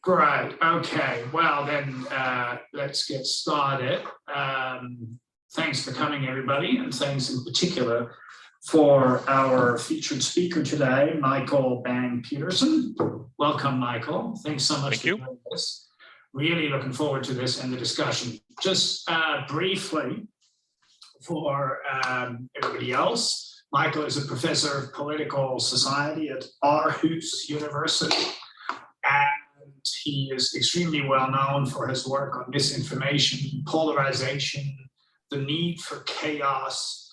Great. Okay. Well, then let's get started. Thanks for coming, everybody, and thanks in particular for our featured speaker today, Michael Bang Petersen. Welcome, Michael. Thanks so much for doing this. Really looking forward to this and the discussion. Just briefly for everybody else, Michael is a professor of political society at Aarhus University. And he is extremely well known for his work on misinformation, polarization, the need for chaos,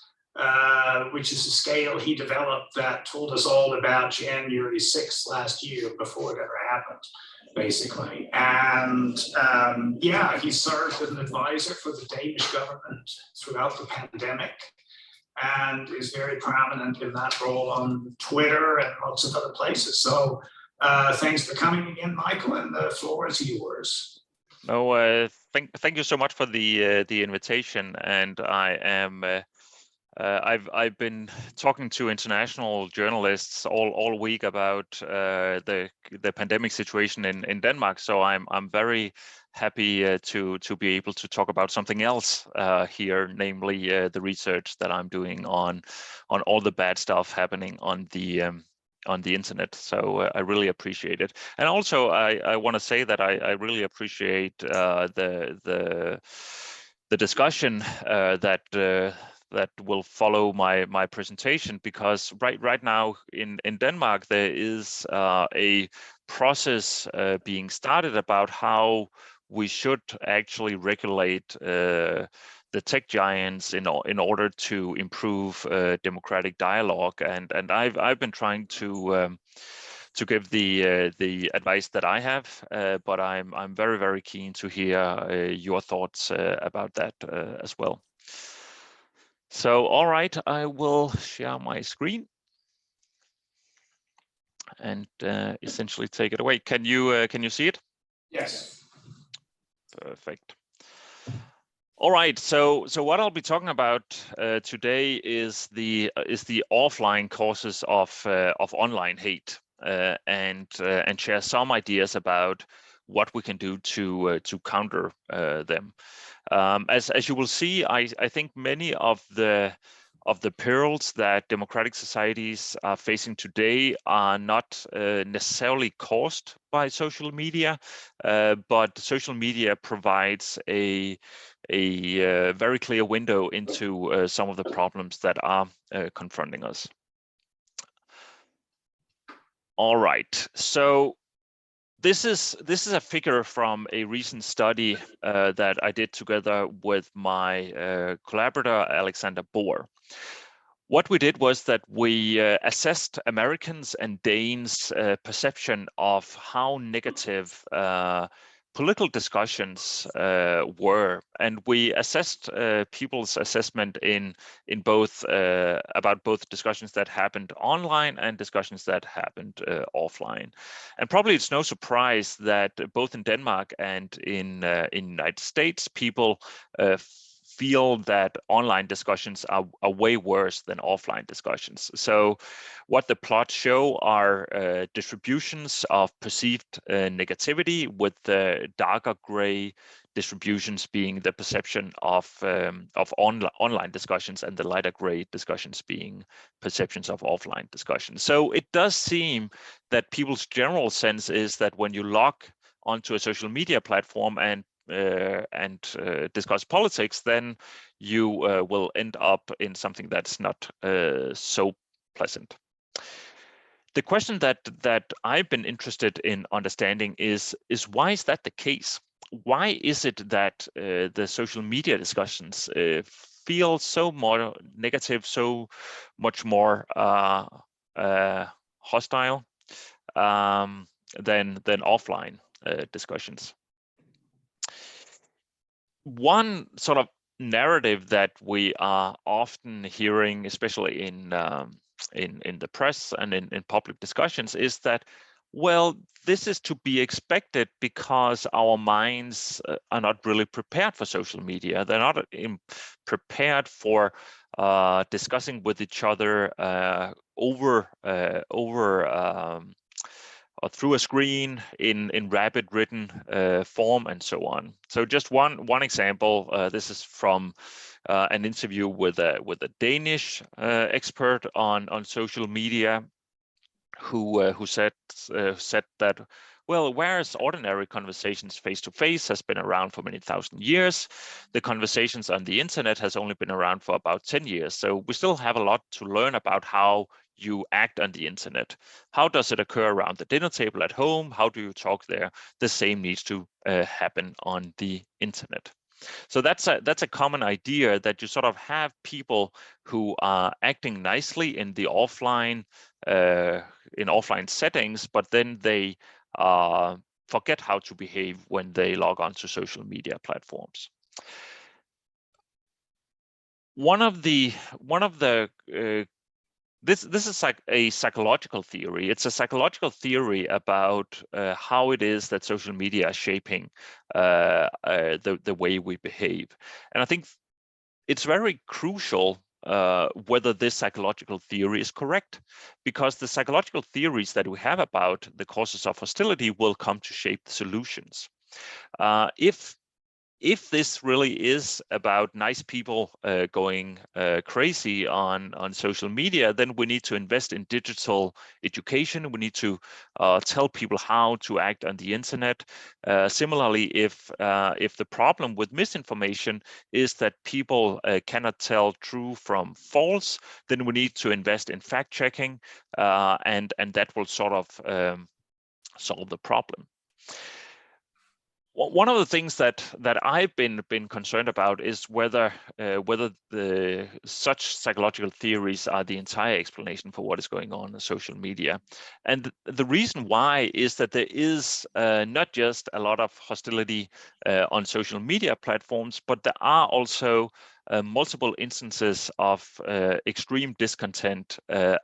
which is a scale he developed that told us all about January 6th last year before it ever happened, basically. And yeah, he served as an advisor for the Danish government throughout the pandemic and is very prominent in that role on Twitter and lots of other places. So thanks for coming again, Michael, and the floor is yours. No, thank you so much for the invitation, and I am I've been talking to international journalists all week about the pandemic situation in Denmark. So I'm very happy to be able to talk about something else here, namely the research that I'm doing on all the bad stuff happening on the internet. So I really appreciate it. And also I want to say that I really appreciate the discussion that will follow my presentation, because right now in Denmark there is a process being started about how we should actually regulate the tech giants in order to improve democratic dialogue, and I've been trying to give the advice that I have, but I'm very keen to hear your thoughts about that as well. So, all right, I will share my screen and essentially take it away. Can you see it? Yes. Perfect. All right, so what I'll be talking about today is the offline causes of online hate, and share some ideas about what we can do to counter them. As you will see, I think many of the perils that democratic societies are facing today are not necessarily caused by social media, but social media provides a very clear window into some of the problems that are confronting us. All right, so this is a figure from a recent study that I did together with my collaborator Alexander Bohr. What we did was that we assessed Americans and Danes' perception of how negative political discussions were, and we assessed people's assessment in both about both discussions that happened online and discussions that happened offline. And probably it's no surprise that both in Denmark and in United States, people feel that online discussions are way worse than offline discussions. So what the plots show are distributions of perceived negativity, with the darker gray distributions being the perception of online discussions, and the lighter gray discussions being perceptions of offline discussions. So it does seem that people's general sense is that when you log onto a social media platform and discuss politics, then you will end up in something that's not so pleasant. The question that I've been interested in understanding is why is that the case? Why is it that the social media discussions feel so more negative, so much more hostile than offline discussions? One sort of narrative that we are often hearing, especially in the press and in public discussions, is that, well, this is to be expected because our minds are not really prepared for social media. They're not prepared for discussing with each other over or through a screen in rapid written form and so on. So just one example. This is from an interview with a Danish expert on social media, who said that, well, whereas ordinary conversations face to face has been around for many thousand years, the conversations on the internet has only been around for about 10 years. So we still have a lot to learn about how you act on the internet. How does it occur around the dinner table at home? How do you talk there? The same needs to happen on the internet. So that's a common idea, that you sort of have people who are acting nicely in the offline settings, but then they forget how to behave when they log on to social media platforms. This is like a psychological theory. It's a psychological theory about how it is that social media are shaping the way we behave. And I think it's very crucial whether this psychological theory is correct, because the psychological theories that we have about the causes of hostility will come to shape the solutions. If this really is about nice people going crazy on social media, then we need to invest in digital education. We need to tell people how to act on the internet. Similarly, if the problem with misinformation is that people cannot tell true from false, then we need to invest in fact checking, and that will sort of solve the problem. One of the things that I've been concerned about is whether such psychological theories are the entire explanation for what is going on in social media. And the reason why is that there is not just a lot of hostility on social media platforms, but there are also multiple instances of extreme discontent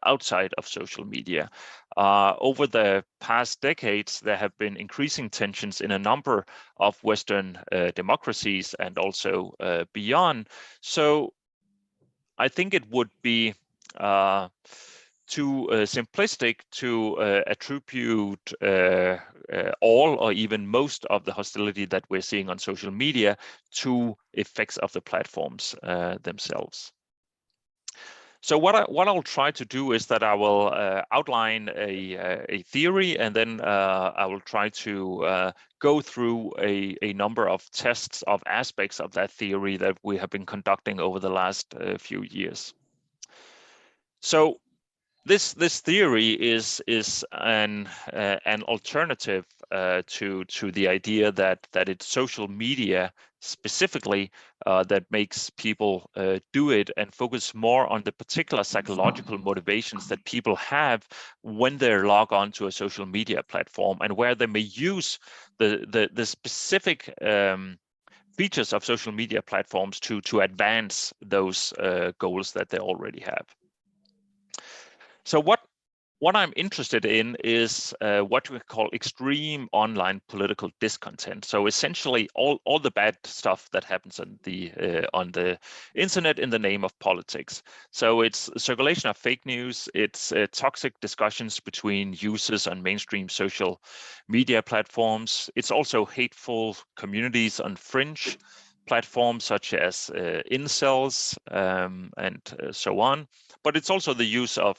outside of social media. Over the past decades, there have been increasing tensions in a number of Western democracies and also beyond. So I think it would be too simplistic to attribute all or even most of the hostility that we're seeing on social media to effects of the platforms themselves. So what I'll try to do is that I will outline a theory, and then I will try to go through a number of tests of aspects of that theory that we have been conducting over the last few years. So this theory is an alternative to the idea that it's social media specifically that makes people do it, and focus more on the particular psychological motivations that people have when they log on to a social media platform, and where they may use the specific features of social media platforms to advance those goals that they already have. So what I'm interested in is what we call extreme online political discontent. So essentially, all the bad stuff that happens on the internet in the name of politics. So it's circulation of fake news, it's toxic discussions between users on mainstream social media platforms. It's also hateful communities on fringe platforms such as incels and so on. But it's also the use of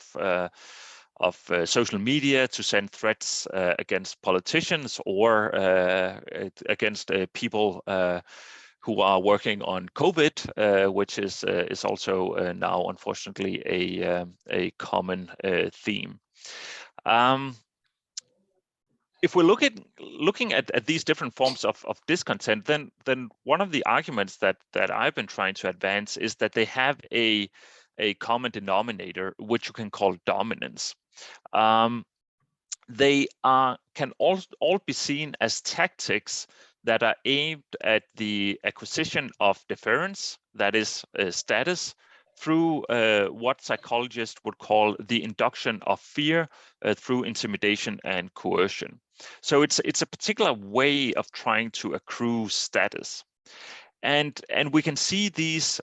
social media to send threats against politicians or against people who are working on COVID, which is also now unfortunately a common theme. If we're looking at these different forms of discontent, then one of the arguments that I've been trying to advance is that they have a common denominator, which you can call dominance. They can all be seen as tactics that are aimed at the acquisition of deference, that is status, through what psychologists would call the induction of fear through intimidation and coercion. So it's a particular way of trying to accrue status, and we can see these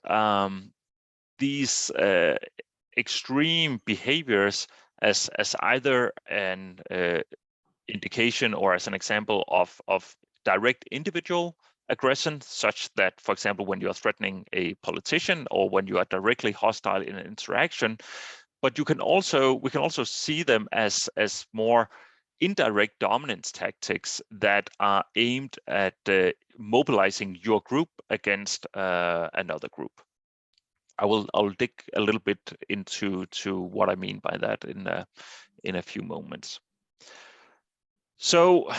extreme behaviors as either an indication or as an example of direct individual aggression, such that, for example, when you are threatening a politician or when you are directly hostile in an interaction. But we can also see them as more indirect dominance tactics that are aimed at mobilizing your group against another group. I'll dig a little bit into what I mean by that in a few moments. So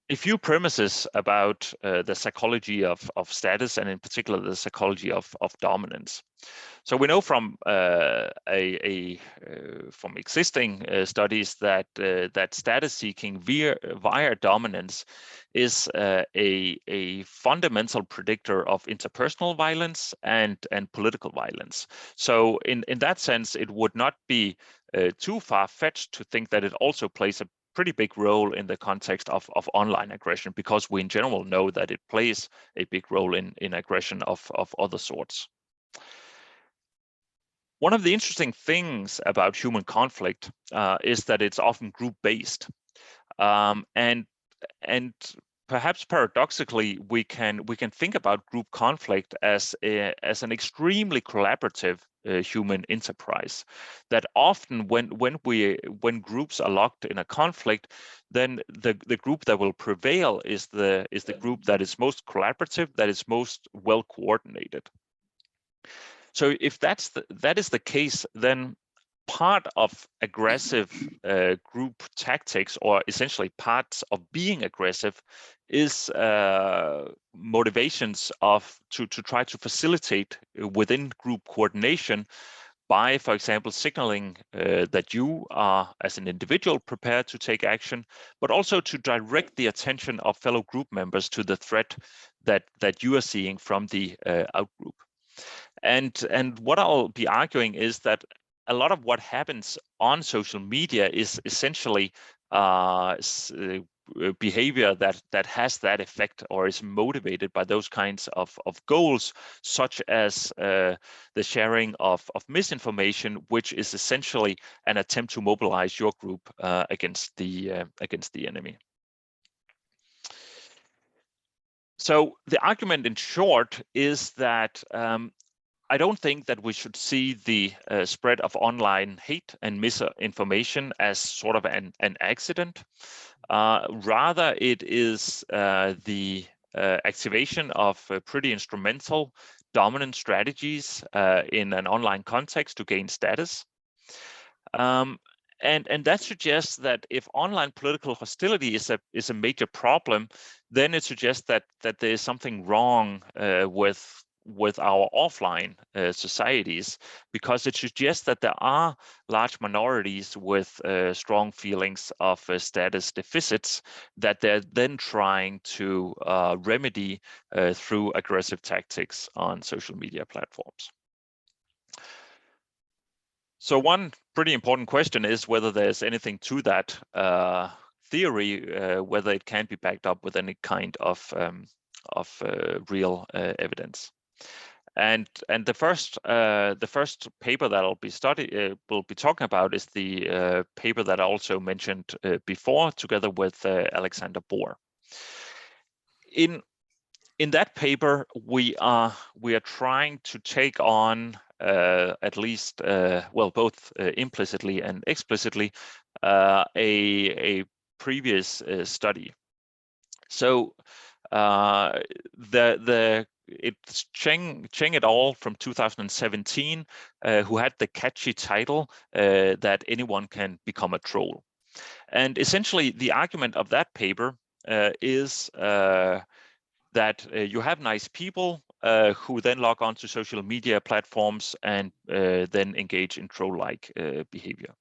a few premises about the psychology of status, and in particular the psychology of dominance. So we know from from existing studies that that status seeking via dominance is a fundamental predictor of interpersonal violence and political violence. So in that sense, it would not be too far-fetched to think that it also plays a pretty big role in the context of online aggression, because we in general know that it plays a big role in aggression of other sorts. One of the interesting things about human conflict is that it's often group-based, and perhaps paradoxically, we can think about group conflict as an extremely collaborative human enterprise. That often, when groups are locked in a conflict, then the group that will prevail is the group that is most collaborative, that is most well coordinated. So if that is the case, then part of aggressive group tactics, or essentially parts of being aggressive, is motivations to try to facilitate within group coordination by, for example, signaling that you are, as an individual, prepared to take action, but also to direct the attention of fellow group members to the threat that you are seeing from the outgroup. And what I'll be arguing is that a lot of what happens on social media is essentially behavior that has that effect, or is motivated by those kinds of goals, such as the sharing of misinformation, which is essentially an attempt to mobilize your group against the enemy. So the argument, in short, is that I don't think that we should see the spread of online hate and misinformation as sort of an accident. Rather, it is the activation of pretty instrumental dominant strategies in an online context to gain status. And that suggests that if online political hostility is a major problem, then it suggests that there is something wrong with our offline societies, because it suggests that there are large minorities with strong feelings of status deficits that they're then trying to remedy through aggressive tactics on social media platforms. So one pretty important question is whether there's anything to that theory, whether it can be backed up with any kind of real evidence. And the first paper that we'll be talking about is the paper that I also mentioned before, together with Alexander Bohr. In that paper, we are trying to take on at least both implicitly and explicitly a previous study. So it's Cheng et al. From 2017, who had the catchy title that anyone can become a troll. And essentially, the argument of that paper is that you have nice people who then log on to social media platforms and then engage in troll-like behavior.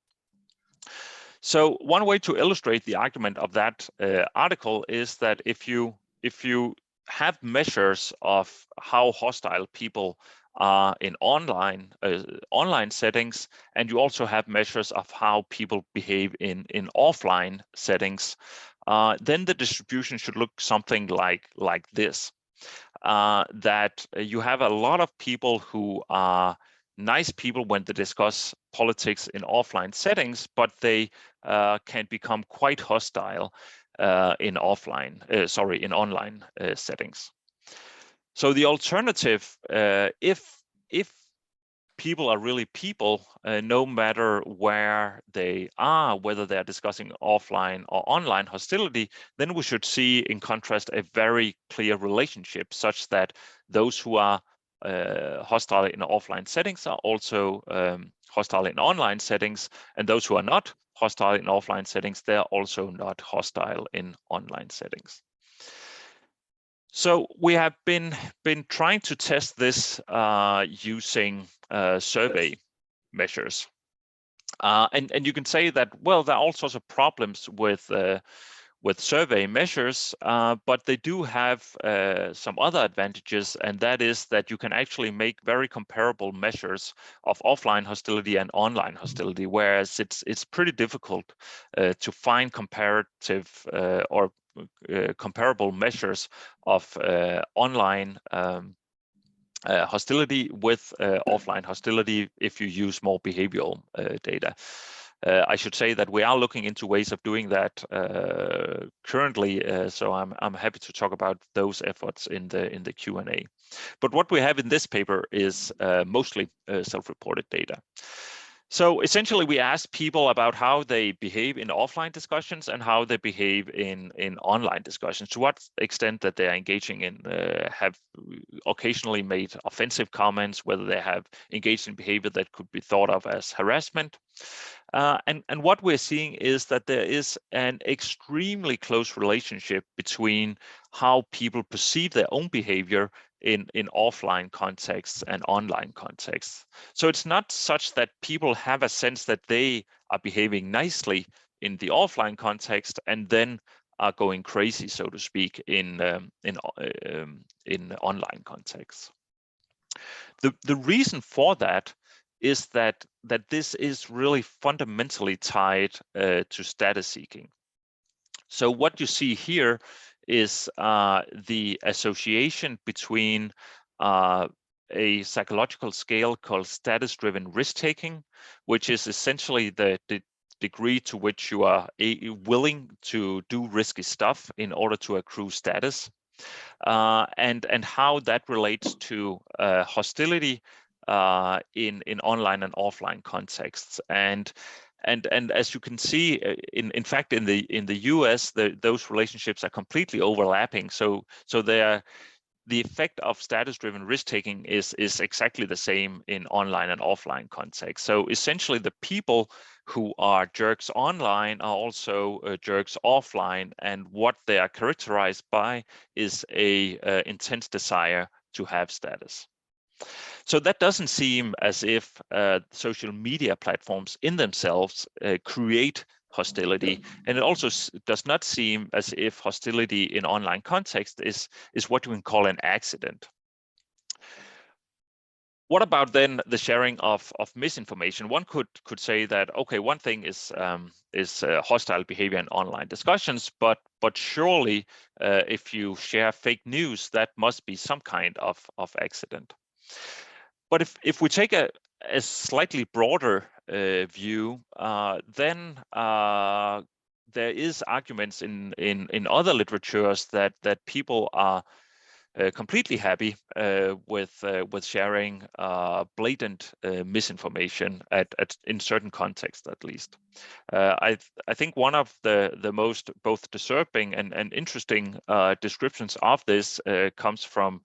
So one way to illustrate the argument of that article is that if you have measures of how hostile people are in online settings, and you also have measures of how people behave in offline settings, then the distribution should look something like this. That you have a lot of people who are nice people when they discuss politics in offline settings, but they can become quite hostile in online settings. So the alternative, if people are really people, no matter where they are, whether they're discussing offline or online hostility, then we should see, in contrast, a very clear relationship such that those who are hostile in offline settings are also hostile in online settings, and those who are not hostile in offline settings, they're also not hostile in online settings. So we have been trying to test this using survey measures, and you can say that, well, there are all sorts of problems with survey measures, but they do have some other advantages, and that is that you can actually make very comparable measures of offline hostility and online hostility, whereas it's pretty difficult to find comparative or comparable measures of online hostility with offline hostility if you use more behavioral data. I should say that we are looking into ways of doing that currently, so I'm happy to talk about those efforts in the Q&A. But what we have in this paper is mostly self-reported data. So essentially, we asked people about how they behave in offline discussions and how they behave in online discussions, to what extent that they are engaging in, have occasionally made offensive comments, whether they have engaged in behavior that could be thought of as harassment. And what we're seeing is that there is an extremely close relationship between how people perceive their own behavior in offline contexts and online contexts. So it's not such that people have a sense that they are behaving nicely in the offline context and then are going crazy, so to speak, in online contexts. The reason for that is that this is really fundamentally tied to status seeking. So what you see here is the association between a psychological scale called status-driven risk-taking, which is essentially the degree to which you are willing to do risky stuff in order to accrue status, and how that relates to hostility in online and offline contexts. And as you can see, in fact, in the US, those relationships are completely overlapping. So the effect of status-driven risk-taking is exactly the same in online and offline contexts. So essentially, the people who are jerks online are also jerks offline, and what they are characterized by is a intense desire to have status. So that doesn't seem as if social media platforms in themselves create hostility, and it also does not seem as if hostility in online context is what you can call an accident. What about then the sharing of misinformation? One could say that, okay, one thing is hostile behavior in online discussions, but surely if you share fake news, that must be some kind of accident. But if we take a slightly broader view, then there is arguments in other literatures that people are completely happy with sharing blatant misinformation in certain contexts, at least. I think one of the most both disturbing and interesting descriptions of this comes from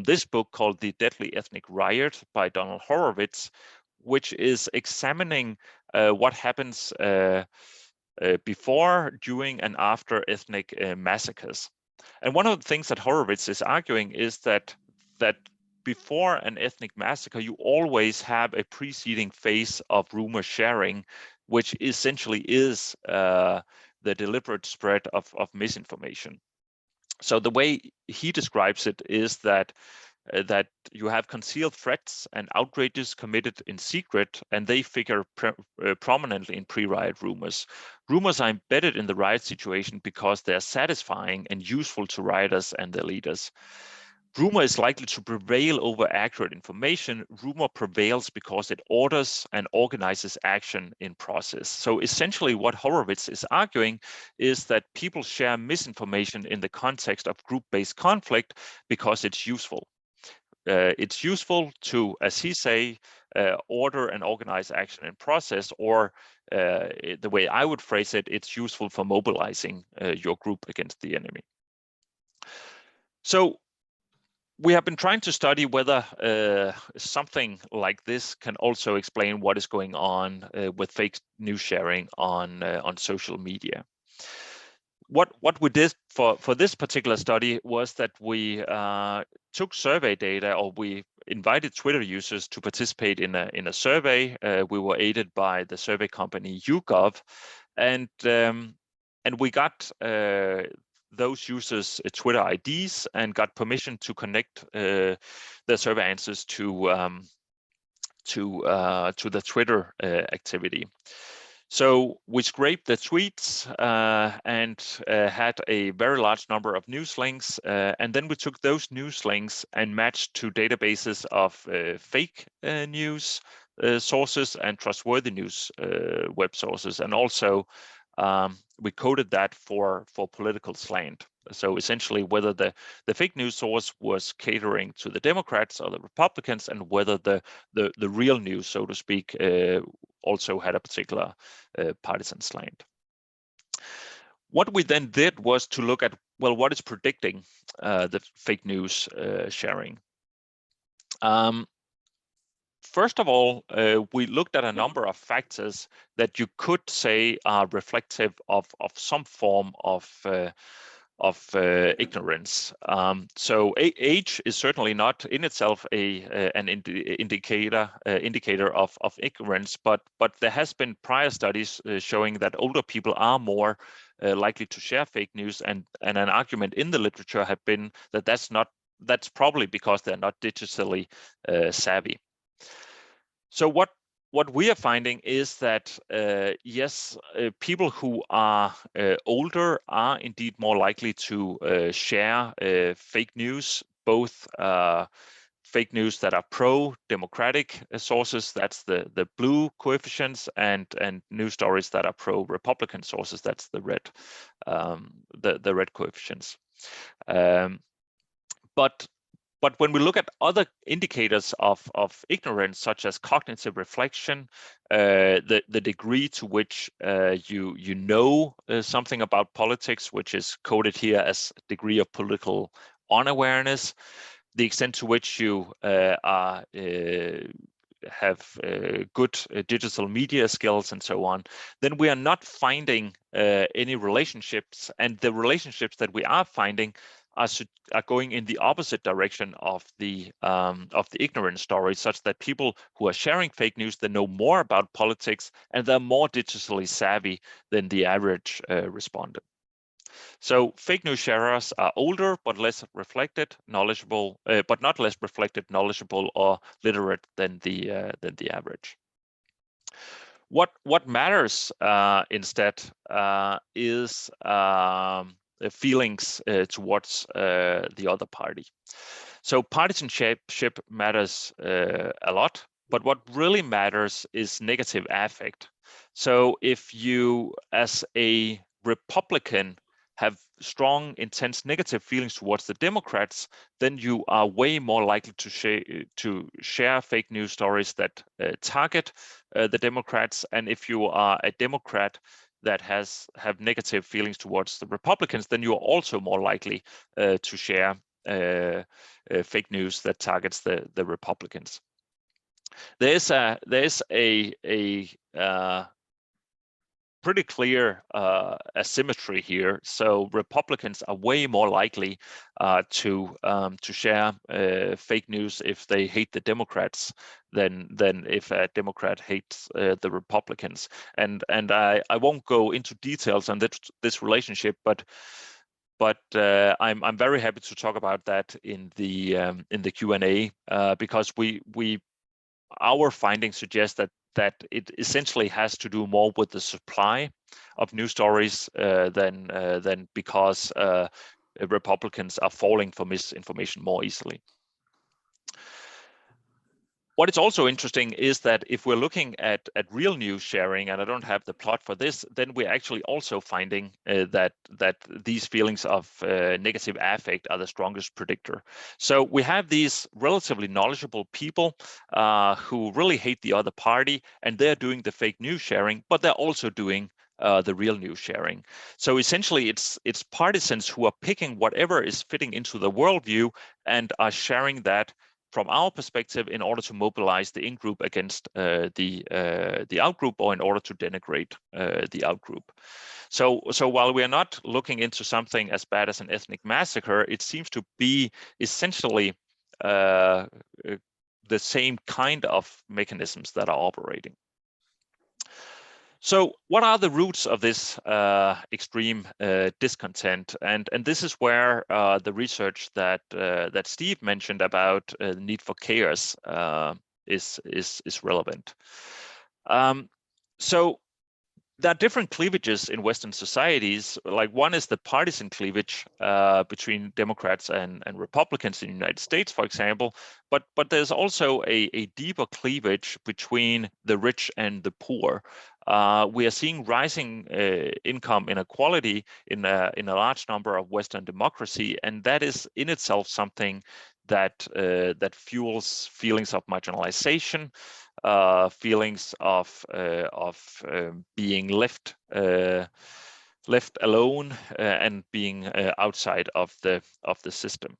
this book called The Deadly Ethnic Riot by Donald Horowitz, which is examining what happens before, during, and after ethnic massacres. And one of the things that Horowitz is arguing is that before an ethnic massacre, you always have a preceding phase of rumor sharing, which essentially is the deliberate spread of misinformation. So the way he describes it is that you have concealed threats and outrages committed in secret, and they figure prominently in pre-riot rumors. Rumors are embedded in the riot situation because they're satisfying and useful to rioters and their leaders. rumor is likely to prevail over accurate information. Rumor prevails because it orders and organizes action in process. So essentially what Horowitz is arguing is that people share misinformation in the context of group-based conflict because it's useful. It's useful to, as he say, order and organize action in process, or the way I would phrase it, it's useful for mobilizing your group against the enemy. So we have been trying to study whether something like this can also explain what is going on with fake news sharing on social media. What we did for this particular study was that we took survey data, or we invited Twitter users to participate in a survey. We were aided by the survey company YouGov, and we got those users' Twitter IDs and got permission to connect their survey answers to the Twitter activity. So we scraped the tweets and had a very large number of news links, and then we took those news links and matched to databases of fake news sources and trustworthy news web sources, and also we coded that for political slant. So essentially whether the fake news source was catering to the Democrats or the Republicans, and whether the real news, so to speak, also had a particular partisan slant. What we then did was to look at, well, what is predicting the fake news sharing. First of all, we looked at a number of factors that you could say are reflective of some form of ignorance. So age is certainly not in itself an indicator of ignorance, but there has been prior studies showing that older people are more likely to share fake news, and an argument in the literature have been that that's probably because they're not digitally savvy. So what we are finding is that yes, people who are older are indeed more likely to share fake news, both fake news that are pro-democratic sources, that's the blue coefficients, and news stories that are pro-Republican sources, that's the red the red coefficients. But when we look at other indicators of ignorance, such as cognitive reflection, the degree to which you know something about politics, which is coded here as degree of political unawareness, the extent to which you have good digital media skills and so on, then we are not finding any relationships, and the relationships that we are finding are going in the opposite direction of the ignorance story, such that people who are sharing fake news, they know more about politics and they're more digitally savvy than the average respondent. So fake news sharers are older but less reflected, knowledgeable, but not less reflected, knowledgeable, or literate than the average. What matters instead is feelings towards the other party. So partisanship matters a lot, but what really matters is negative affect. So if you, as a Republican, have strong, intense negative feelings towards the Democrats, then you are way more likely to share fake news stories that target the Democrats. And if you are a Democrat that have negative feelings towards the Republicans, then you are also more likely to share fake news that targets the Republicans. There is a pretty clear asymmetry here. So Republicans are way more likely to share fake news if they hate the Democrats than if a Democrat hates the Republicans. And I won't go into details on this relationship, but I'm very happy to talk about that in the Q&A because our findings suggest that it essentially has to do more with the supply of news stories than because Republicans are falling for misinformation more easily. What is also interesting is that if we're looking at real news sharing, and I don't have the plot for this, then we're actually also finding that these feelings of negative affect are the strongest predictor. So we have these relatively knowledgeable people who really hate the other party, and they're doing the fake news sharing, but they're also doing the real news sharing. So essentially, it's partisans who are picking whatever is fitting into the worldview and are sharing that from our perspective in order to mobilize the in-group against the out-group, or in order to denigrate the out-group. So while we are not looking into something as bad as an ethnic massacre, it seems to be essentially the same kind of mechanisms that are operating. So what are the roots of this extreme discontent? And this is where the research that Steve mentioned about the need for chaos is relevant. So there are different cleavages in Western societies. Like, one is the partisan cleavage between Democrats and Republicans in the United States, for example. But there's also a deeper cleavage between the rich and the poor. We are seeing rising income inequality in a large number of Western democracy, and that is in itself something that fuels feelings of marginalization, feelings of being left alone and being outside of the system.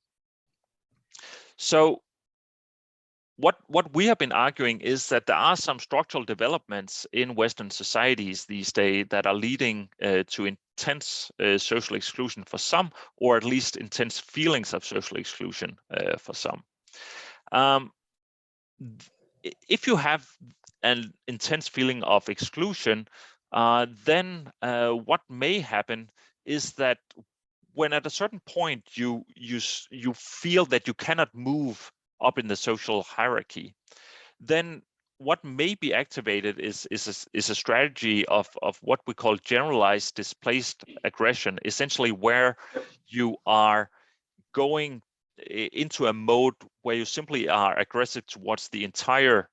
So what we have been arguing is that there are some structural developments in Western societies these days that are leading to intense social exclusion for some, or at least intense feelings of social exclusion for some. If you have an intense feeling of exclusion, then what may happen is that when at a certain point you feel that you cannot move up in the social hierarchy, then what may be activated is a strategy of what we call generalized displaced aggression, essentially where you are going into a mode where you simply are aggressive towards the entire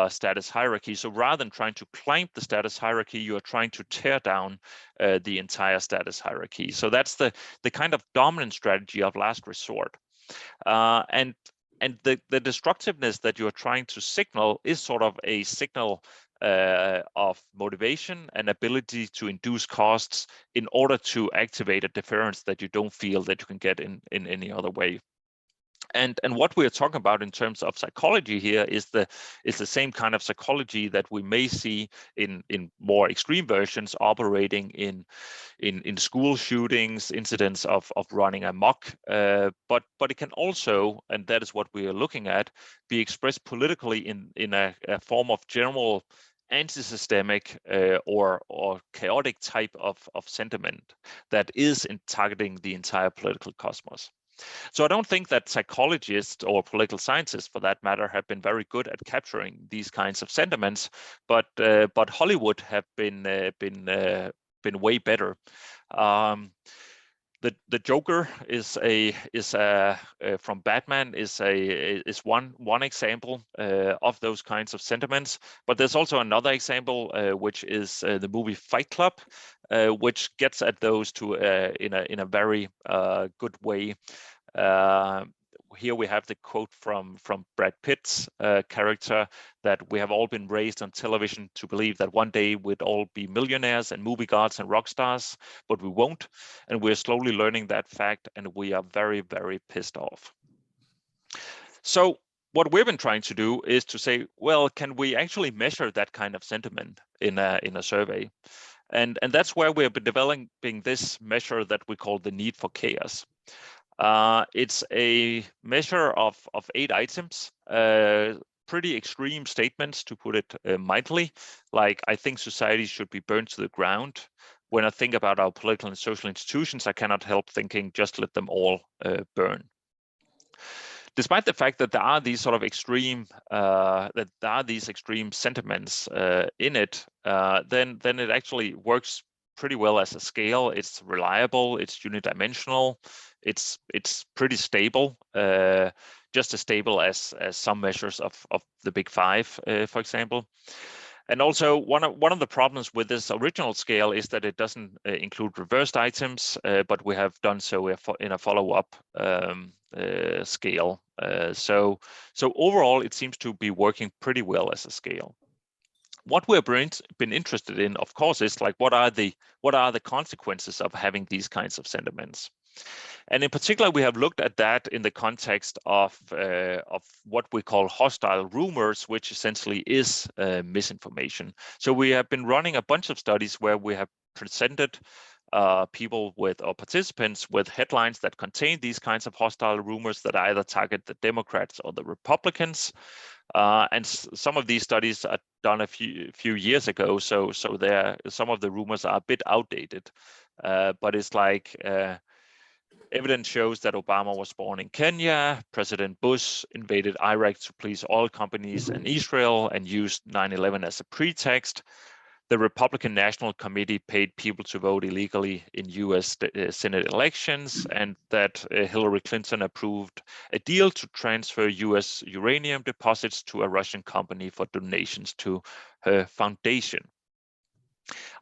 status hierarchy. So rather than trying to climb the status hierarchy, you are trying to tear down the entire status hierarchy. So that's the kind of dominant strategy of last resort. And the destructiveness that you are trying to signal is sort of a signal of motivation and ability to induce costs in order to activate a deference that you don't feel that you can get in any other way. And what we are talking about in terms of psychology here is the same kind of psychology that we may see in more extreme versions operating in school shootings, incidents of running amok, but it can also, and that is what we are looking at, be expressed politically in a form of general anti-systemic or chaotic type of sentiment that is targeting the entire political cosmos. So I don't think that psychologists or political scientists, for that matter, have been very good at capturing these kinds of sentiments, but Hollywood have been way better. The Joker is from Batman is one example of those kinds of sentiments. But there's also another example, which is the movie Fight Club, which gets at those in a very good way. Here we have the quote from Brad Pitt's character, that we have all been raised on television to believe that one day we'd all be millionaires and movie gods and rock stars, but we won't. And we're slowly learning that fact, and we are very, very pissed off. So what we've been trying to do is to say, well, can we actually measure that kind of sentiment in a survey? And that's where we've been developing this measure that we call the need for chaos. It's a measure of 8 items, pretty extreme statements, to put it mildly, like, I think society should be burned to the ground. When I think about our political and social institutions, I cannot help thinking, just let them all burn. Despite the fact that there are these sort of extreme sentiments in it, then it actually works pretty well as a scale. It's reliable, it's unidimensional, it's pretty stable, just as stable as some measures of the big five, for example. And also one of the problems with this original scale is that it doesn't include reversed items, but we have done so in a follow-up scale. So overall, it seems to be working pretty well as a scale. What we've been interested in, of course, is like what are the consequences of having these kinds of sentiments. And in particular, we have looked at that in the context of what we call hostile rumors, which essentially is misinformation. So we have been running a bunch of studies where we have presented people with, or participants with, headlines that contain these kinds of hostile rumors that either target the Democrats or the Republicans. And some of these studies are done a few years ago, so some of the rumors are a bit outdated. But it's like evidence shows that Obama was born in Kenya, President Bush invaded Iraq to please oil companies and Israel and used 9/11 as a pretext. The Republican National Committee paid people to vote illegally in US Senate elections, and that Hillary Clinton approved a deal to transfer US uranium deposits to a Russian company for donations to her foundation.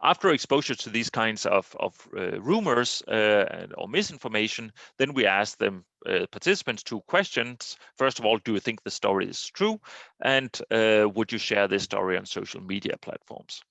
After exposure to these kinds of rumors or misinformation, then we asked them participants 2 questions. First of all, do you think the story is true? And would you share this story on social media platforms?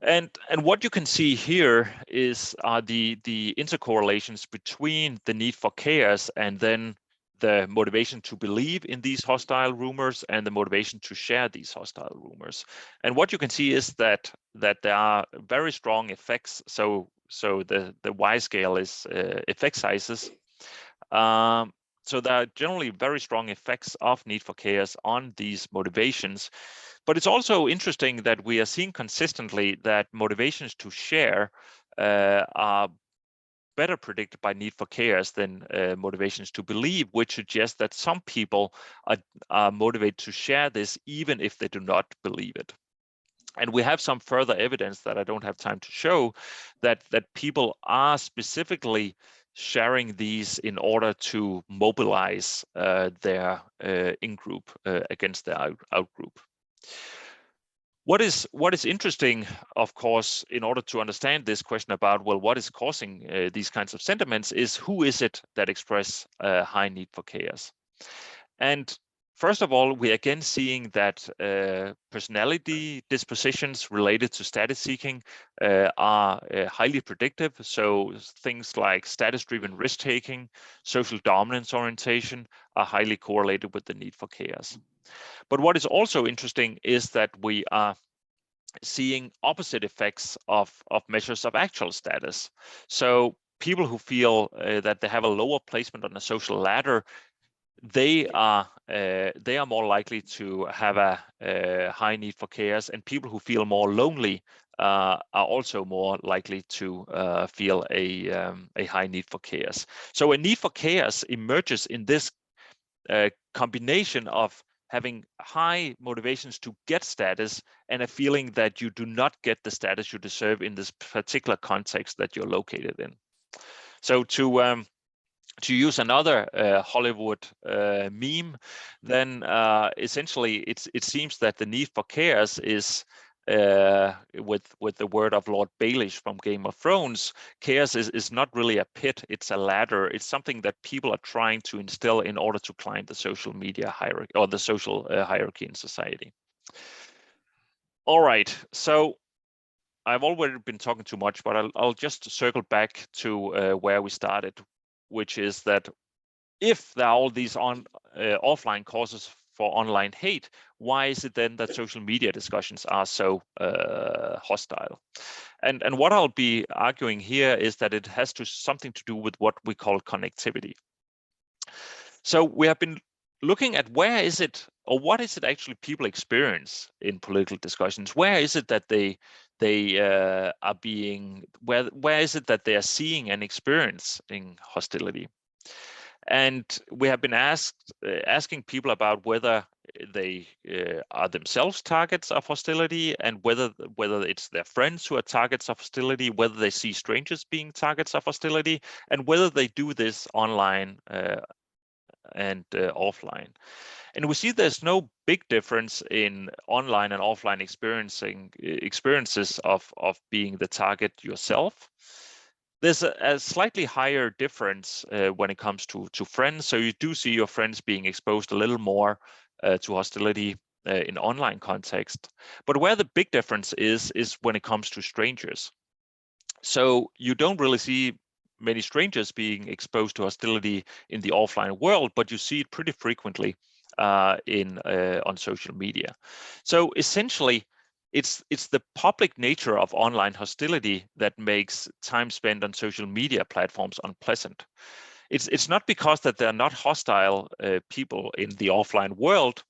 And what you can see here is the intercorrelations between the need for chaos and then the motivation to believe in these hostile rumors and the motivation to share these hostile rumors. And what you can see is that there are very strong effects. So the Y scale is effect sizes. So there are generally very strong effects of need for chaos on these motivations. But it's also interesting that we are seeing consistently that motivations to share are better predicted by need for chaos than motivations to believe, which suggests that some people are motivated to share this even if they do not believe it. And we have some further evidence that I don't have time to show that people are specifically sharing these in order to mobilize their in-group against their out-group. What is interesting, of course, in order to understand this question about, well, what is causing these kinds of sentiments, is who is it that express a high need for chaos? And first of all, we're again seeing that personality dispositions related to status seeking are highly predictive. So things like status-driven risk-taking, social dominance orientation are highly correlated with the need for chaos. But what is also interesting is that we are seeing opposite effects of measures of actual status. So people who feel that they have a lower placement on the social ladder, they are more likely to have a high need for chaos, and people who feel more lonely are also more likely to feel a high need for chaos. So a need for chaos emerges in this combination of having high motivations to get status and a feeling that you do not get the status you deserve in this particular context that you're located in. So to use another Hollywood meme, then essentially it seems that the need for chaos is with the word of Lord Baelish from Game of Thrones, chaos is not really a pit, it's a ladder. It's something that people are trying to instill in order to climb the social media hierarchy or the social hierarchy in society. All right, so I've already been talking too much, but I'll just circle back to where we started, which is that if there are all these offline causes for online hate, why is it then that social media discussions are so hostile? And what I'll be arguing here is that it has something to do with what we call connectivity. So we have been looking at where is it, or what is it actually people experience in political discussions? Where is it that they are being, where is it that they are seeing and experiencing hostility? And we have been asking people about whether they are themselves targets of hostility, and whether it's their friends who are targets of hostility, whether they see strangers being targets of hostility, and whether they do this online and offline. And we see there's no big difference in online and offline experiences of being the target yourself. There's a slightly higher difference when it comes to friends. So you do see your friends being exposed a little more to hostility in online context. But where the big difference is when it comes to strangers. So you don't really see many strangers being exposed to hostility in the offline world, but you see it pretty frequently on social media. So essentially, it's the public nature of online hostility that makes time spent on social media platforms unpleasant. It's not because that there are not hostile people in the offline world,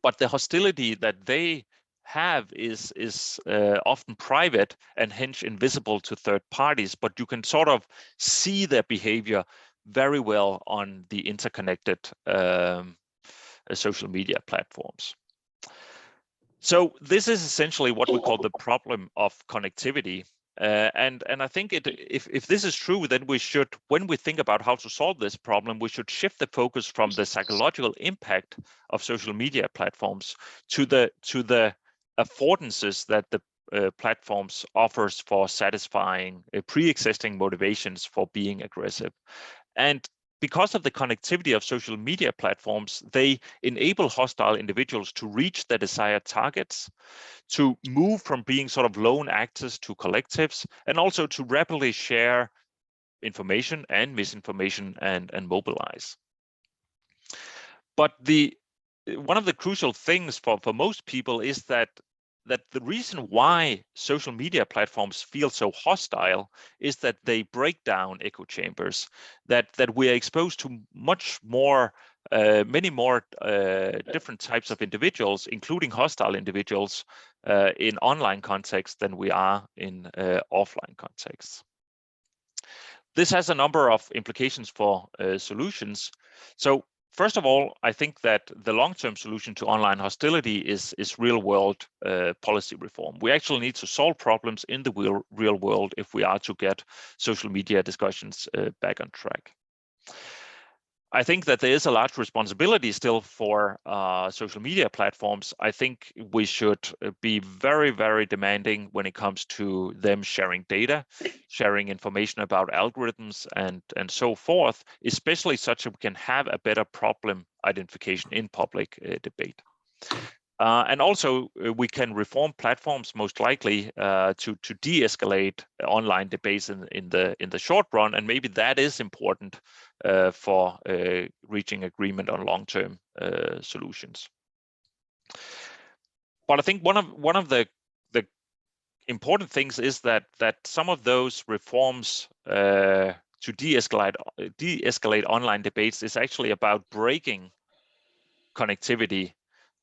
but the hostility that they have is often private and hence invisible to third parties, but you can sort of see their behavior very well on the interconnected social media platforms. So this is essentially what we call the problem of connectivity. And I think if this is true, then we should, when we think about how to solve this problem, we should shift the focus from the psychological impact of social media platforms to the affordances that the platforms offers for satisfying pre-existing motivations for being aggressive. And because of the connectivity of social media platforms, they enable hostile individuals to reach their desired targets, to move from being sort of lone actors to collectives, and also to rapidly share information and misinformation and mobilize. But one of the crucial things for most people is that the reason why social media platforms feel so hostile is that they break down echo chambers, that we are exposed to much more, many more different types of individuals, including hostile individuals in online context than we are in offline contexts. This has a number of implications for solutions. So first of all, I think that the long-term solution to online hostility is real-world policy reform. We actually need to solve problems in the real world if we are to get social media discussions back on track. I think that there is a large responsibility still for social media platforms. I think we should be very, very demanding when it comes to them sharing data, sharing information about algorithms and so forth, especially such that we can have a better problem identification in public debate. And also, we can reform platforms most likely to de-escalate online debates in the short run, and maybe that is important for reaching agreement on long-term solutions. But I think one of the important things is that some of those reforms to de-escalate online debates is actually about breaking connectivity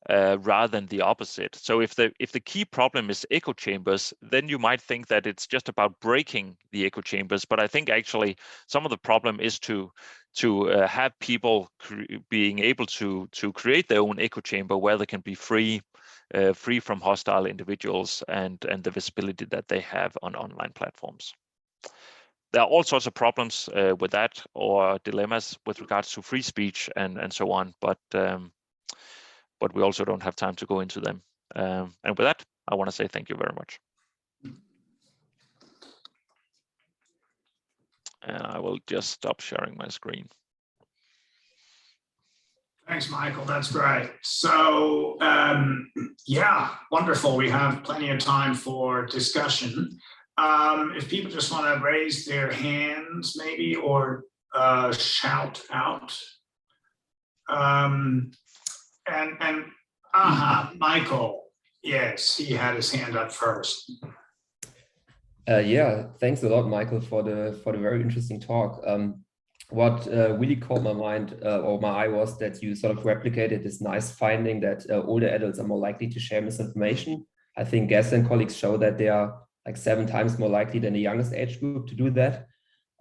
rather than the opposite. So if the key problem is echo chambers, then you might think that it's just about breaking the echo chambers. But I think actually some of the problem is to have people being able to create their own echo chamber where they can be free from hostile individuals and the visibility that they have on online platforms. There are all sorts of problems with that, or dilemmas with regards to free speech and so on. But we also don't have time to go into them. And with that, I want to say thank you very much. And I will just stop sharing my screen. Thanks, Michael. That's great. So, yeah, wonderful. We have plenty of time for discussion. If people just want to raise their hands, maybe, or shout out. Michael, yes, he had his hand up first. Yeah, thanks a lot, Michael, for the very interesting talk. What really caught my mind or my eye was that you sort of replicated this nice finding that older adults are more likely to share misinformation. I think Guest and colleagues show that they are like 7 times more likely than the youngest age group to do that.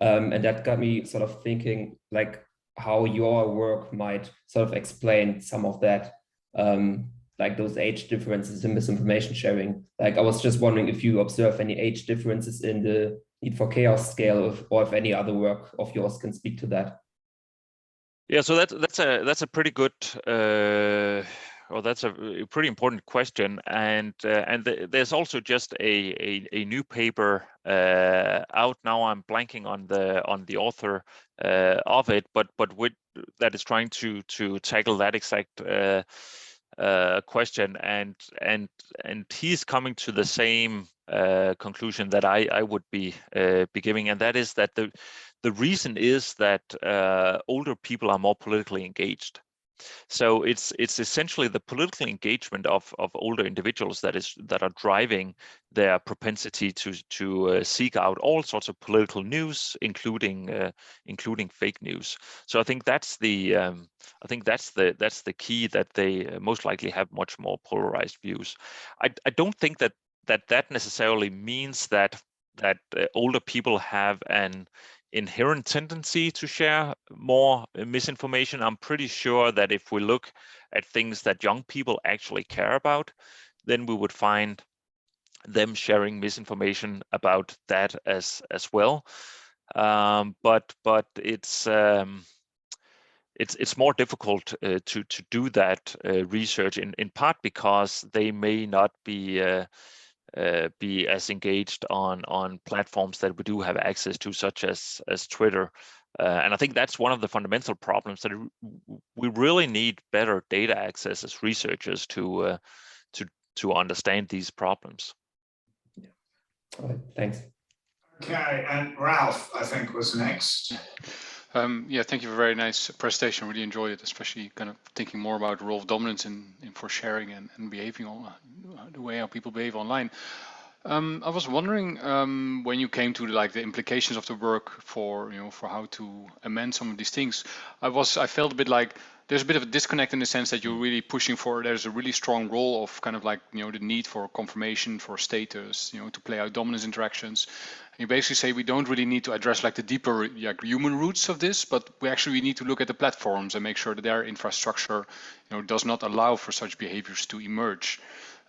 And that got me sort of thinking, like, how your work might sort of explain some of that, like those age differences in misinformation sharing. Like, I was just wondering if you observe any age differences in the need for chaos scale, or if any other work of yours can speak to that. Yeah, so that's a pretty good, or that's a pretty important question, and there's also just a new paper out now. I'm blanking on the author of it, but with that is trying to tackle that exact question, and he's coming to the same conclusion that I would be giving, and that is that the reason is that older people are more politically engaged. So it's essentially the political engagement of older individuals that are driving their propensity to seek out all sorts of political news, including fake news. So I think that's the key, that they most likely have much more polarized views. I don't think that necessarily means that older people have an inherent tendency to share more misinformation. I'm pretty sure that if we look at things that young people actually care about, then we would find them sharing misinformation about that as well. But it's more difficult to do that research, in part because they may not be as engaged on platforms that we do have access to, such as Twitter. And I think that's one of the fundamental problems, that we really need better data access as researchers to understand these problems. Yeah. All right, thanks. Okay, and Ralph, I think, was next. Yeah, thank you for a very nice presentation. Really enjoyed it, especially kind of thinking more about the role of dominance in for sharing and behaving on the way how people behave online. I was wondering when you came to the implications of the work for for how to amend some of these things. I felt a bit like there's a bit of a disconnect in the sense that you're really pushing for. There's a really strong role of kind of like the need for confirmation, for status, to play out dominance interactions. And you basically say we don't really need to address like the deeper human roots of this, but we need to look at the platforms and make sure that their infrastructure does not allow for such behaviors to emerge.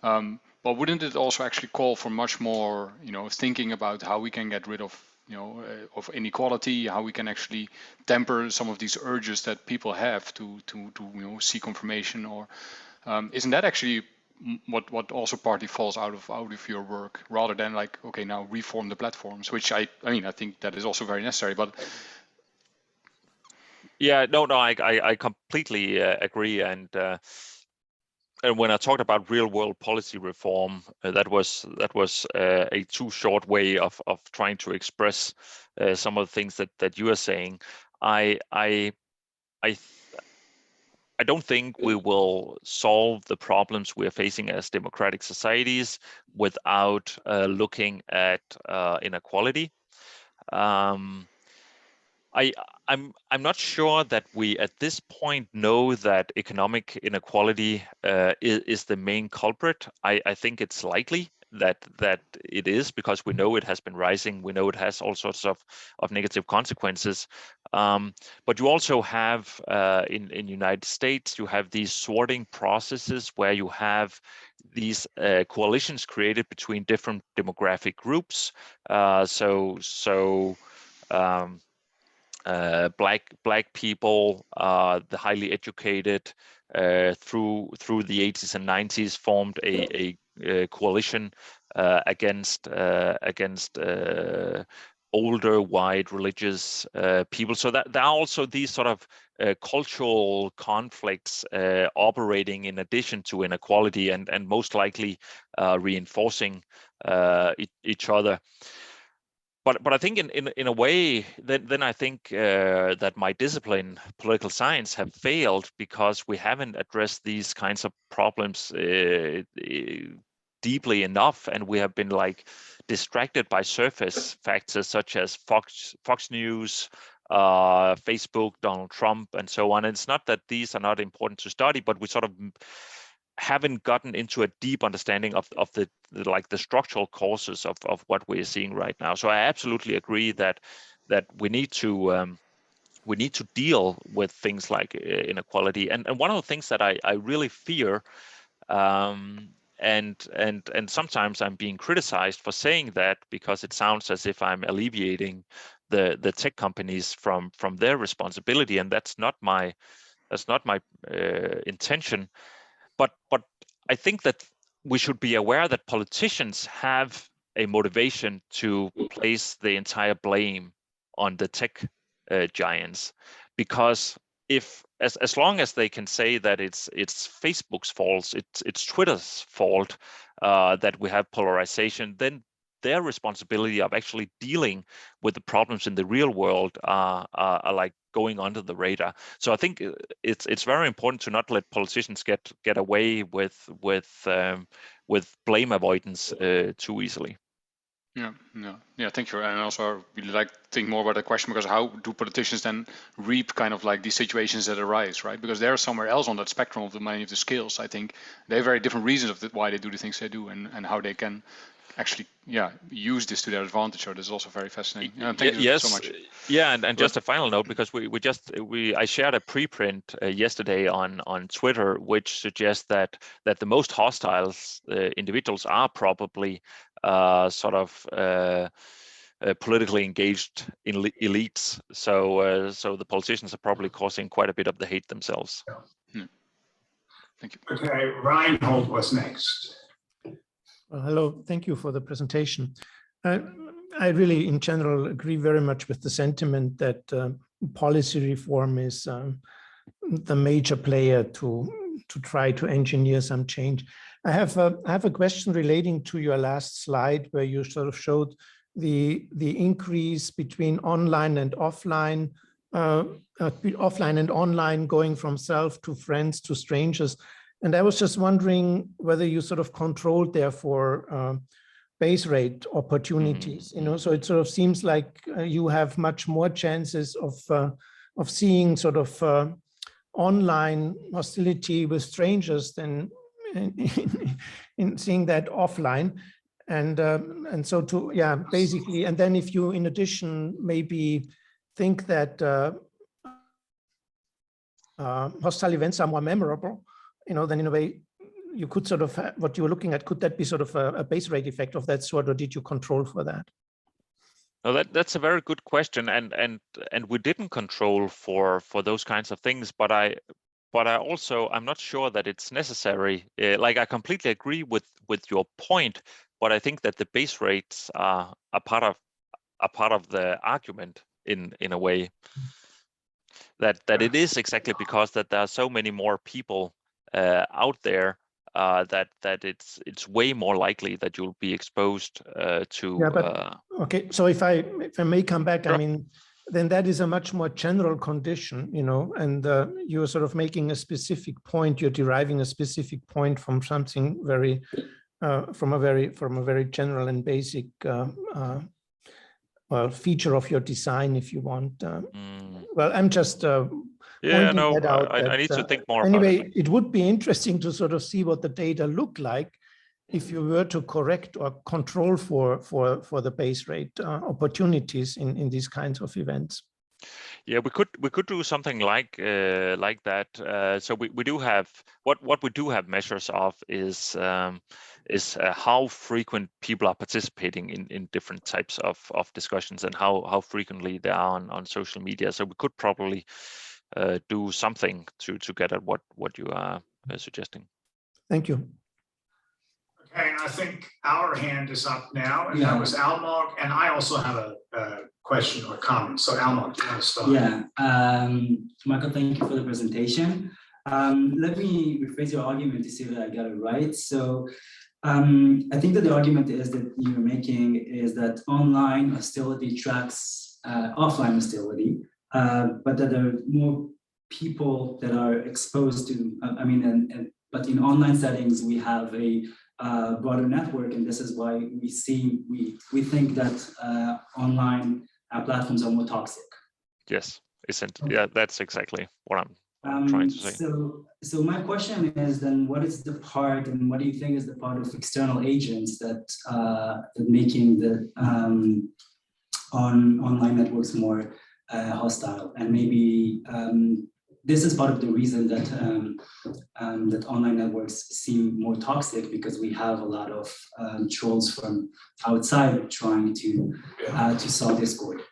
But wouldn't it also actually call for much more, thinking about how we can get rid of, of inequality, how we can actually temper some of these urges that people have to seek confirmation, or isn't that actually what also partly falls out of your work, rather than like, okay, now reform the platforms, which I think that is also very necessary, but. Yeah, no, I completely agree, and when I talked about real-world policy reform, that was a too short way of trying to express some of the things that you are saying. I don't think we will solve the problems we are facing as democratic societies without looking at inequality. I'm not sure that we at this point know that economic inequality is the main culprit. I think it's likely that it is, because we know it has been rising. We know it has all sorts of negative consequences. But you also have in United States, you have these sorting processes where you have these coalitions created between different demographic groups. Black people, the highly educated, through the 80s and 90s formed a coalition against older, white, religious people. So that there are also these sort of cultural conflicts operating in addition to inequality, and most likely reinforcing each other. But I think in a way, then I think that my discipline, political science, have failed, because we haven't addressed these kinds of problems deeply enough, and we have been like distracted by surface factors such as Fox News, Facebook, Donald Trump, and so on. And it's not that these are not important to study, but we sort of haven't gotten into a deep understanding of the structural causes of what we're seeing right now. So I absolutely agree that we need to we need to deal with things like inequality. And one of the things that I really fear, and sometimes I'm being criticized for saying that, because it sounds as if I'm alleviating the tech companies from their responsibility, and that's not my intention. But I think that we should be aware that politicians have a motivation to place the entire blame on the tech giants, because if as long as they can say that it's Facebook's fault, it's Twitter's fault that we have polarization, then their responsibility of actually dealing with the problems in the real world are like going under the radar. So I think it's very important to not let politicians get away with blame avoidance too easily. Yeah. Thank you. And also, I really like to think more about the question, because how do politicians then reap kind of like these situations that arise, right? Because they're somewhere else on that spectrum of many of the skills. I think they have very different reasons of why they do the things they do, and how they can actually use this to their advantage. So this is also very fascinating. Thank you so much. Yeah, and just a final note, because I shared a preprint yesterday on Twitter, which suggests that the most hostile individuals are probably politically engaged elites. So the politicians are probably causing quite a bit of the hate themselves. Yeah. Thank you. Okay, Reinhold was next. Well, hello, thank you for the presentation. I really, in general, agree very much with the sentiment that policy reform is the major player to try to engineer some change. I have a question relating to your last slide, where you sort of showed the increase between online and offline, offline and online, going from self to friends to strangers. And I was just wondering whether you sort of controlled, therefore, base rate opportunities. So it sort of seems like you have much more chances of seeing sort of online hostility with strangers than in seeing that offline. And so basically, and then if you in addition maybe think that hostile events are more memorable, then in a way you could sort of, what you were looking at, could that be sort of a base rate effect of that sort, or did you control for that? No, that's a very good question, and we didn't control for those kinds of things, but I'm not sure that it's necessary. Like, I completely agree with your point, but I think that the base rates are a part of the argument in a way. That it is exactly because that there are so many more people out there that it's way more likely that you'll be exposed to. Yeah, but okay. So if I may come back, sure. I mean, then that is a much more general condition, and you're sort of making a specific point. You're deriving a specific point from something very, from a very general and basic feature of your design, if you want. Well, I'm just pointing that out. I need to think more anyway, about it. It would be interesting to sort of see what the data look like if you were to correct or control for the base rate opportunities in these kinds of events. Yeah, we could do something like that. So we do have what we do have measures of is how frequent people are participating in different types of discussions, and how frequently they are on social media. So we could probably do something to get at what you are suggesting. Thank you. Okay, and I think our hand is up now, and that was Almog, and I also have a question or comment. So Almog, do you want to start? Yeah, Michael, thank you for the presentation. Let me rephrase your argument to see that I got it right. So I think that the argument that you're making is that online hostility tracks offline hostility, but that there are more people that are exposed to, but in online settings, we have a broader network, and this is why we think that online platforms are more toxic. Yes, yeah, that's exactly what I'm trying to say. So my question is then, what is the part, and what do you think is the part of external agents that making the online networks more hostile, and maybe this is part of the reason that that online networks seem more toxic, because we have a lot of trolls from outside trying to sow discord.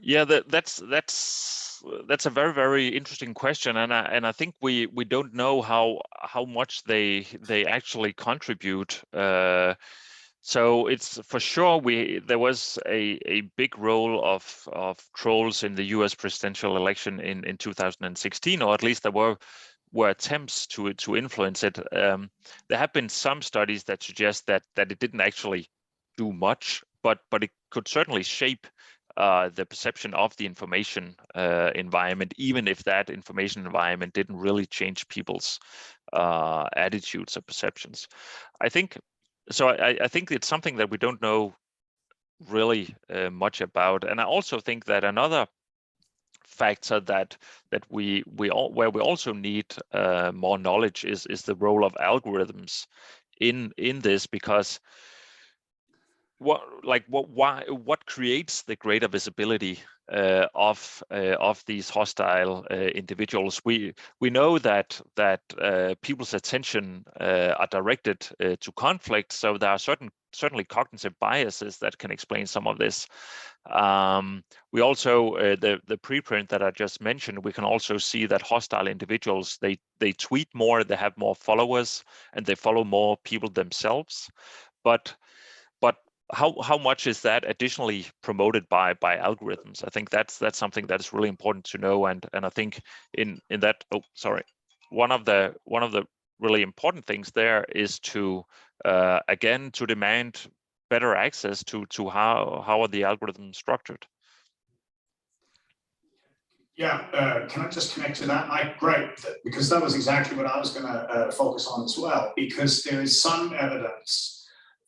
Yeah, that's a very, very interesting question, and I think we don't know how much they actually contribute. So it's for sure there was a big role of trolls in the U.S. presidential election in 2016, or at least there were attempts to influence it. There have been some studies that suggest that it didn't actually do much, but it could certainly shape the perception of the information environment, even if that information environment didn't really change people's attitudes or perceptions. I think it's something that we don't know really much about, and I also think that another factor that we also need more knowledge is the role of algorithms in this, because what creates the greater visibility of these hostile individuals? We know that people's attention are directed to conflict, so there are certainly cognitive biases that can explain some of this. We also the preprint that I just mentioned, we can also see that hostile individuals, they tweet more, they have more followers, and they follow more people themselves, but how much is that additionally promoted by algorithms? I think that's something that is really important to know, and I think in that one of the really important things there is to again to demand better access to how are the algorithms structured. Yeah, can I just connect to that? Great, because that was exactly what I was going to focus on as well, because there is some evidence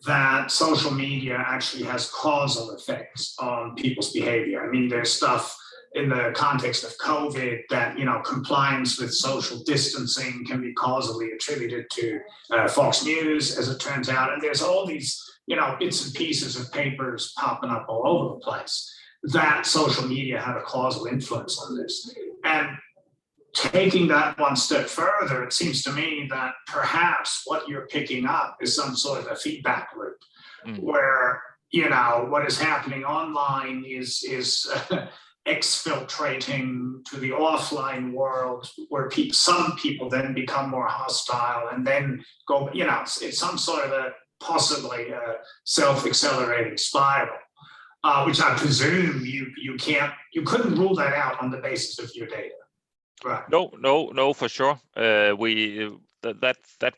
that social media actually has causal effects on people's behavior. I mean, there's stuff in the context of COVID that, compliance with social distancing can be causally attributed to Fox News, as it turns out. And there's all these, bits and pieces of papers popping up all over the place that social media had a causal influence on this. And taking that one step further, it seems to me that perhaps what you're picking up is some sort of a feedback loop where, what is happening online is exfiltrating to the offline world, where some people then become more hostile and then go, it's some sort of possibly a self-accelerating spiral, which I presume you couldn't rule that out on the basis of your data. Right. No, for sure. That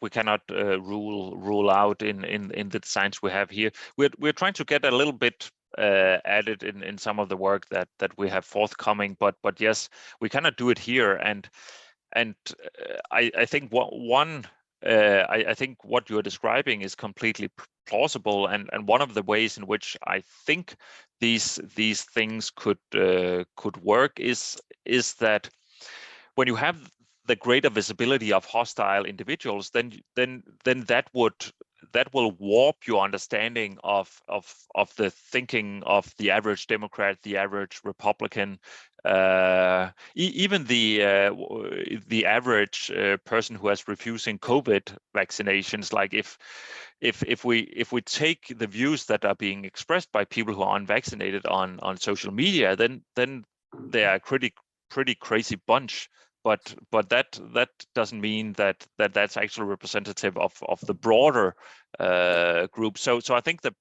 we cannot rule out in the science we have here. We're trying to get a little bit added in some of the work that we have forthcoming, but yes, we cannot do it here. And I think I think what you're describing is completely plausible, and one of the ways in which I think these things could work is that when you have the greater visibility of hostile individuals, then that will warp your understanding of the thinking of the average Democrat, the average Republican, even the average person who is refusing COVID vaccinations. Like if we take the views that are being expressed by people who are unvaccinated on social media, then they are a pretty crazy bunch. But that doesn't mean that's actually representative of the broader group. So I think that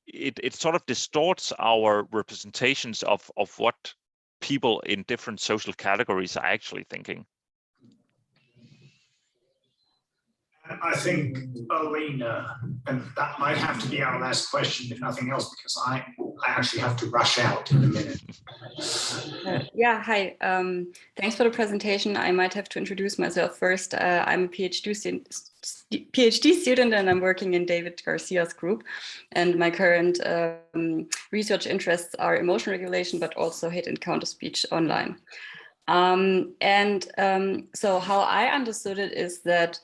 it sort of distorts our representations of what people in different social categories are actually thinking. I think, Alina, and that might have to be our last question, if nothing else, because I actually have to rush out in a minute. Yeah, hi. Thanks for the presentation. I might have to introduce myself first. I'm a PhD student and I'm working in David Garcia's group. And my current research interests are emotion regulation, but also hate and counter speech online. So how I understood it is that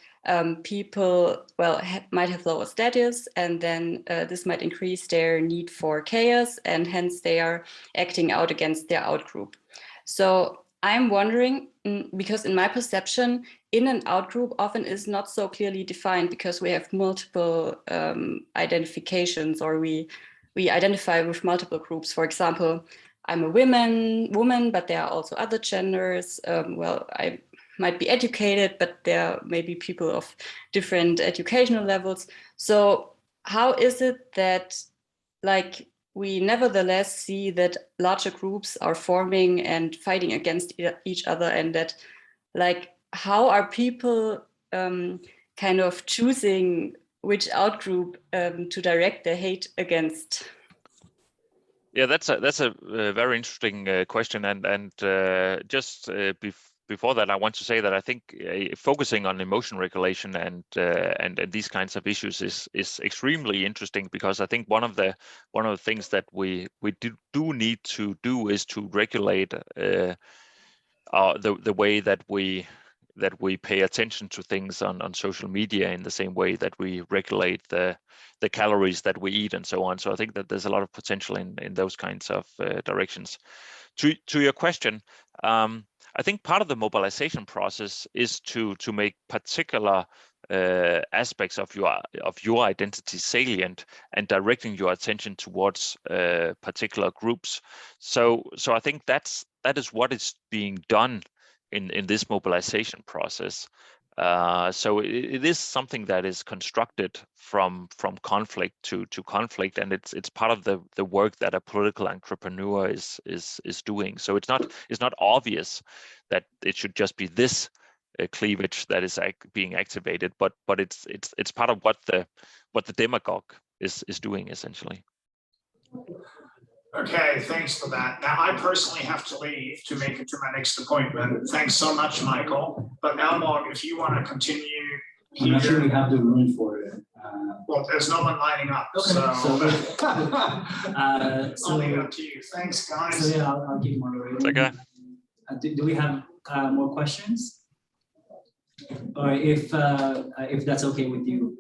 people, well, might have lower status, and then this might increase their need for chaos, and hence they are acting out against their outgroup. So I'm wondering, because in my perception, in and out group often is not so clearly defined, because we have multiple identifications, or we identify with multiple groups. For example, I'm a woman, but there are also other genders. Well, I might be educated, but there may be people of different educational levels. So how is it that, like, we nevertheless see that larger groups are forming and fighting against each other, and that, like, how are people kind of choosing which outgroup to direct their hate against? Yeah, that's a very interesting question, and just before that, I want to say that I think focusing on emotion regulation and these kinds of issues is extremely interesting, because I think one of the things that we do need to do is to regulate the way that we pay attention to things on social media, in the same way that we regulate the calories that we eat and so on. So I think that there's a lot of potential in those kinds of directions. To your question, I think part of the mobilization process is to make particular aspects of your identity salient and directing your attention towards particular groups. So I think that is what is being done in this mobilization process. So it is something that is constructed from conflict to conflict, and it's part of the work that a political entrepreneur is doing. So it's not obvious that it should just be this cleavage that is being activated, but it's part of what the demagogue is doing, essentially. Okay, thanks for that. Now, I personally have to leave to make it to my next appointment. Thanks so much, Michael. But Elmore, if you want to continue here. I'm not sure we have the room for it. Well, there's no one lining up, okay, I'll leave it up to you. Thanks, guys. So yeah, I'll keep moderating. Okay. Do we have more questions? Or if that's okay with you.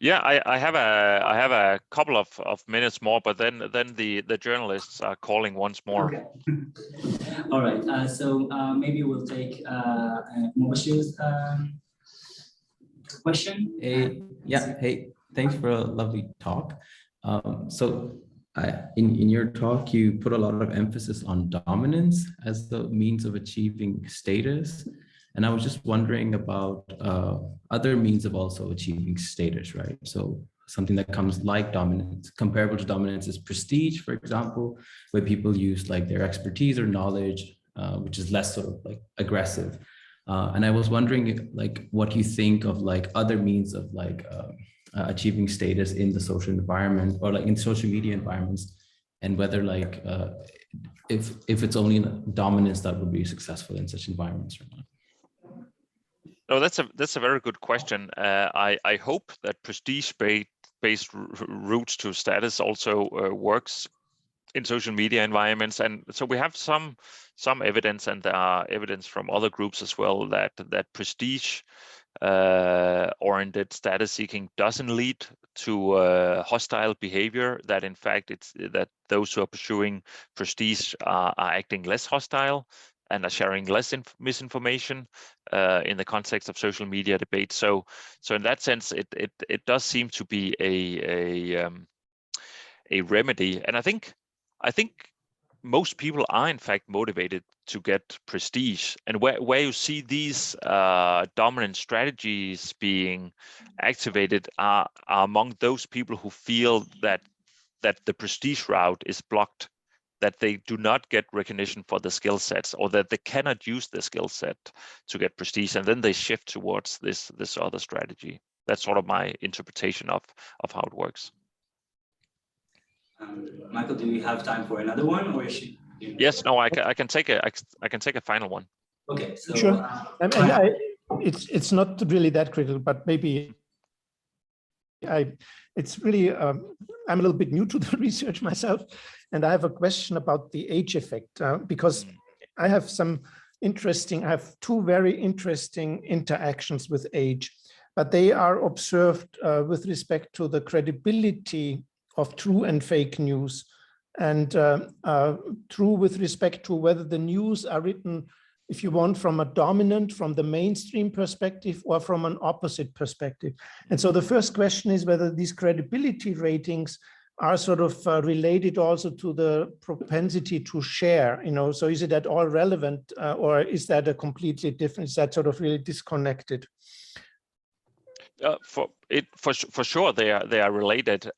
Yeah, I have a couple of minutes more, but then the journalists are calling once more. Okay. All right. So maybe we'll take Mobashir's question. Hey, yeah. Hey, thanks for a lovely talk. So in your talk, you put a lot of emphasis on dominance as the means of achieving status. And I was just wondering about other means of also achieving status, right? So something that comes like dominance, comparable to dominance, is prestige, for example, where people use like their expertise or knowledge, which is less sort of like aggressive. And I was wondering like what you think of like other means of like achieving status in the social environment, or like in social media environments, and whether like if it's only dominance that would be successful in such environments or not. No, that's a very good question. I hope that prestige-based routes to status also works in social media environments, and so we have some evidence, and there are evidence from other groups as well, that prestige oriented status seeking doesn't lead to hostile behavior. That in fact it's that those who are pursuing prestige are acting less hostile and are sharing less misinformation in the context of social media debate. So in that sense, it does seem to be a remedy. And I think most people are in fact motivated to get prestige. And where you see these dominant strategies being activated are among those people who feel that the prestige route is blocked, that they do not get recognition for the skill sets, or that they cannot use the skill set to get prestige, and then they shift towards this other strategy. That's sort of my interpretation of how it works. Michael, do we have time for another one, or should you... Yes, no, I can take a final one. Okay, so sure. It's not really that critical, but maybe it's really, I'm a little bit new to the research myself, and I have a question about the age effect, because I have two very interesting interactions with age, but they are observed with respect to the credibility of true and fake news, and true with respect to whether the news are written, if you want, from a dominant, from the mainstream perspective, or from an opposite perspective. And so the first question is whether these credibility ratings are sort of related also to the propensity to share, so is it at all relevant, or is that a completely different, is that sort of really disconnected? For sure they are related.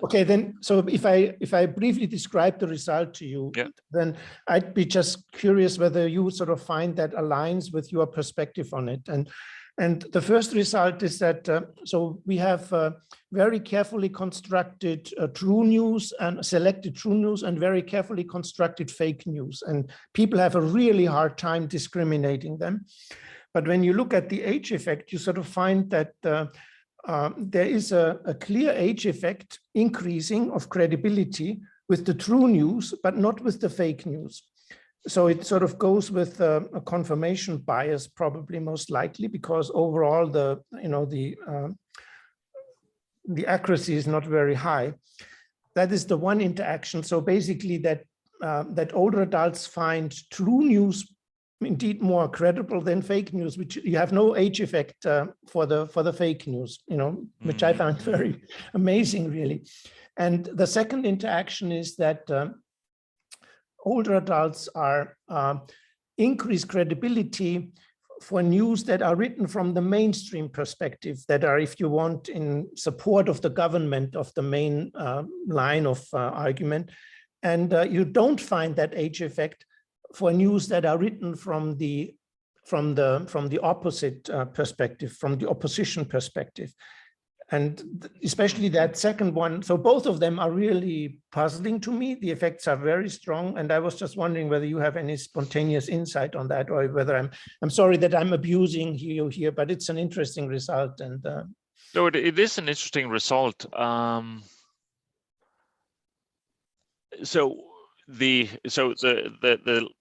Okay, then so if I briefly describe the result to you, then I'd be just curious whether you sort of find that aligns with your perspective on it. And the first result is that so we have very carefully constructed true news and selected true news and very carefully constructed fake news, and people have a really hard time discriminating them. But when you look at the age effect, you sort of find that there is a clear age effect increasing of credibility with the true news, but not with the fake news. So it sort of goes with a confirmation bias, probably most likely, because overall the accuracy is not very high. That is the one interaction. So basically that older adults find true news indeed more credible than fake news, which you have no age effect for the fake news, which I found very amazing, really. And the second interaction is that older adults are increased credibility for news that are written from the mainstream perspective, that are, if you want, in support of the government, of the main line of argument. And you don't find that age effect for news that are written from the opposite perspective, from the opposition perspective. And especially that second one, so both of them are really puzzling to me. The effects are very strong, and I was just wondering whether you have any spontaneous insight on that, or whether I'm sorry that I'm abusing you here, but it's an interesting result. And no, it is an interesting result. So the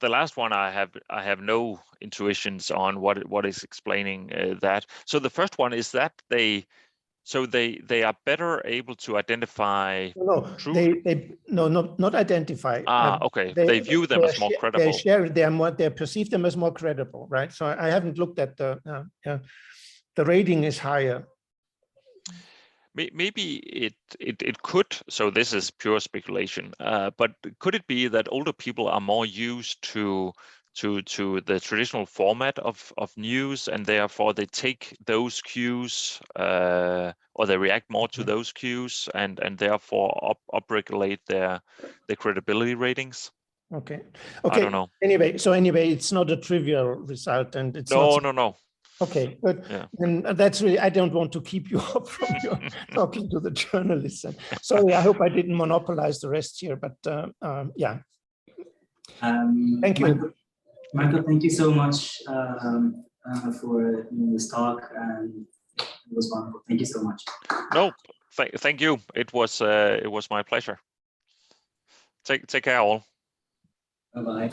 last one I have no intuitions on what is explaining that. So the first one is that they are better able to identify. Not identify. Okay. They view them as more credible. They perceive them as more credible, right? So I haven't looked at the rating is higher. Maybe it could, so this is pure speculation, but could it be that older people are more used to the traditional format of news, and therefore they take those cues or they react more to those cues, and therefore upregulate their credibility ratings? Okay. I don't know. Anyway, it's not a trivial result, and it's no. Okay, good. Yeah. And that's really, I don't want to keep you up from your talking to the journalists. And sorry, I hope I didn't monopolize the rest here, but yeah. Thank you. Michael, thank you so much for this talk, and it was wonderful. Thank you so much. No, thank you. It was my pleasure. Take care, all. Bye-bye.